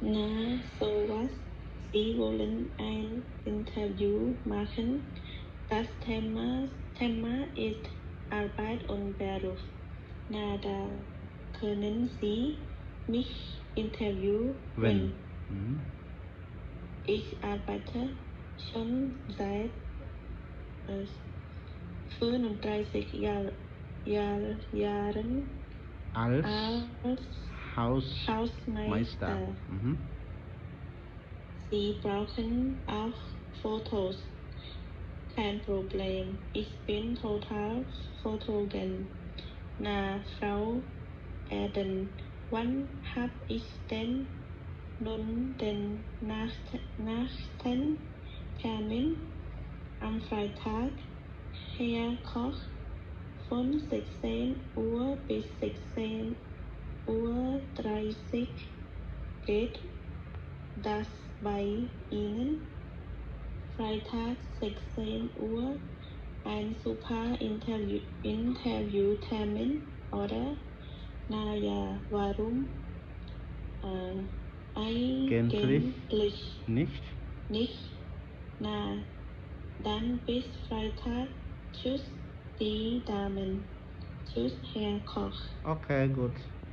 Na sowas Sie wollen ein Interview machen. Das Thema ist Arbeit und Beruf. Na, da können Sie mich interviewen. Wenn. Ich arbeite schon seit 35 Jahren Als Hausmeister. Sie brauchen auch Fotos. Kein Problem. Ich bin total fotogen. Na, Frau Eden, wann hab ich denn nun den Termin? Am Freitag, Herr Koch, von 16 Uhr bis 16:30 Uhr geht das bei Ihnen? Freitag 16 Uhr, ein super Interviewtermin, oder? Na ja, warum? Eigentlich nicht. Na, dann bis Freitag. Tschüss, die Damen. Tschüss, Herr Koch. Okay, gut.